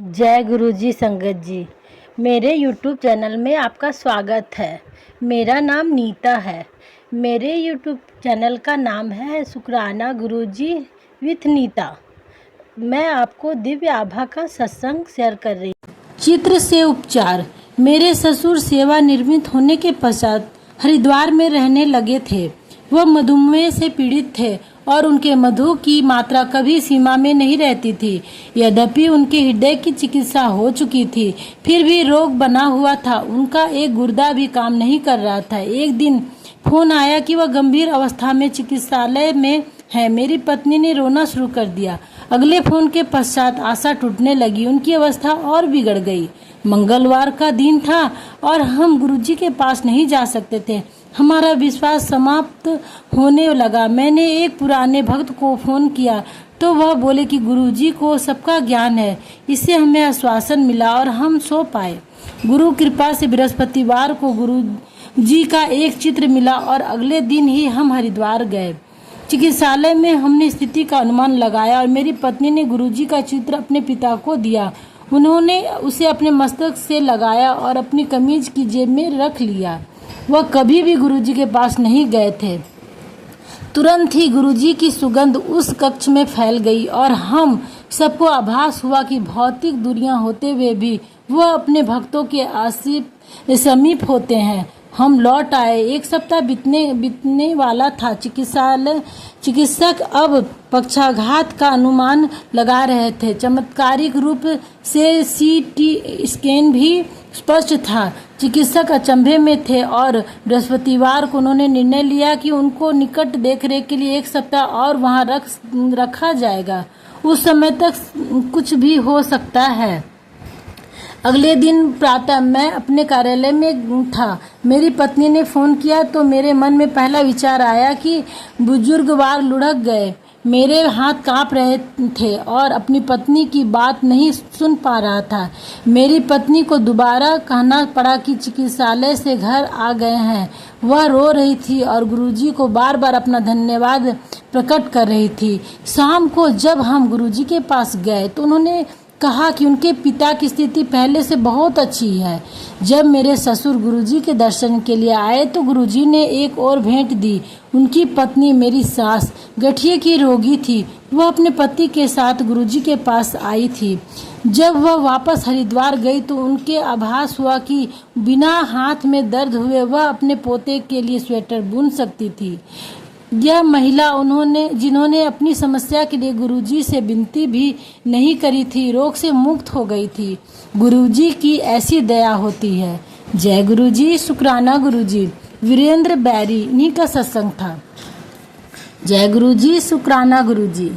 जय गुरु जी संगत जी। मेरे YouTube चैनल में आपका स्वागत है। मेरा नाम नीता है। मेरे YouTube चैनल का नाम है शुक्राना गुरुजी विथ नीता। मैं आपको दिव्य आभा का सत्संग शेयर कर रही हूँ। चित्र से उपचार। मेरे ससुर सेवानिवृत्त होने के पश्चात हरिद्वार में रहने लगे थे। वह मधुमेह से पीड़ित थे और उनके मधु की मात्रा कभी सीमा में नहीं रहती थी। यद्यपि उनके हृदय की चिकित्सा हो चुकी थी, फिर भी रोग बना हुआ था। उनका एक गुर्दा भी काम नहीं कर रहा था। एक दिन फोन आया कि वह गंभीर अवस्था में चिकित्सालय में है। मेरी पत्नी ने रोना शुरू कर दिया। अगले फोन के पश्चात आशा टूटने लगी। उनकी अवस्था और बिगड़ गई। मंगलवार का दिन था और हम गुरुजी के पास नहीं जा सकते थे। हमारा विश्वास समाप्त होने लगा। मैंने एक पुराने भक्त को फोन किया तो वह बोले कि गुरुजी को सबका ज्ञान है। इससे हमें आश्वासन मिला और हम सो पाए। गुरु कृपा से बृहस्पतिवार को गुरुजी का एक चित्र मिला और अगले दिन ही हम हरिद्वार गए। चिकित्सालय में हमने स्थिति का अनुमान लगाया और मेरी पत्नी ने गुरुजी का चित्र अपने पिता को दिया। उन्होंने उसे अपने मस्तक से लगाया और अपनी कमीज की जेब में रख लिया। वह कभी भी गुरुजी के पास नहीं गए थे। तुरंत ही गुरुजी की सुगंध उस कक्ष में फैल गई और हम सबको आभास हुआ कि भौतिक दूरियां होते हुए भी वह अपने भक्तों के समीप होते हैं। हम लौट आए। एक सप्ताह बीतने वाला था। चिकित्सक अब पक्षाघात का अनुमान लगा रहे थे। चमत्कारिक रूप से सीटी स्कैन भी स्पष्ट था। चिकित्सक अचंभे में थे और बृहस्पतिवार को उन्होंने निर्णय लिया कि उनको निकट देखरेख के लिए एक सप्ताह और वहां रखा जाएगा। उस समय तक कुछ भी हो सकता है। अगले दिन प्रातः मैं अपने कार्यालय में था। मेरी पत्नी ने फोन किया तो मेरे मन में पहला विचार आया कि बुजुर्गवार लुढ़क गए। मेरे हाथ कांप रहे थे और अपनी पत्नी की बात नहीं सुन पा रहा था। मेरी पत्नी को दोबारा कहना पड़ा कि चिकित्सालय से घर आ गए हैं। वह रो रही थी और गुरुजी को बार बार अपना धन्यवाद प्रकट कर रही थी। शाम को जब हम गुरुजी के पास गए तो उन्होंने कहा कि उनके पिता की स्थिति पहले से बहुत अच्छी है। जब मेरे ससुर गुरुजी के दर्शन के लिए आए तो गुरुजी ने एक और भेंट दी। उनकी पत्नी मेरी सास गठिए की रोगी थी। वह अपने पति के साथ गुरुजी के पास आई थी। जब वह वापस हरिद्वार गई तो उनके आभास हुआ कि बिना हाथ में दर्द हुए वह अपने पोते के लिए स्वेटर बुन सकती थी। यह महिला जिन्होंने अपनी समस्या के लिए गुरुजी से विनती भी नहीं करी थी, रोग से मुक्त हो गई थी। गुरुजी की ऐसी दया होती है। जय गुरुजी, शुक्राना गुरुजी। वीरेंद्र बैरी इन्हीं का सत्संग था। जय गुरुजी, शुक्राना गुरुजी।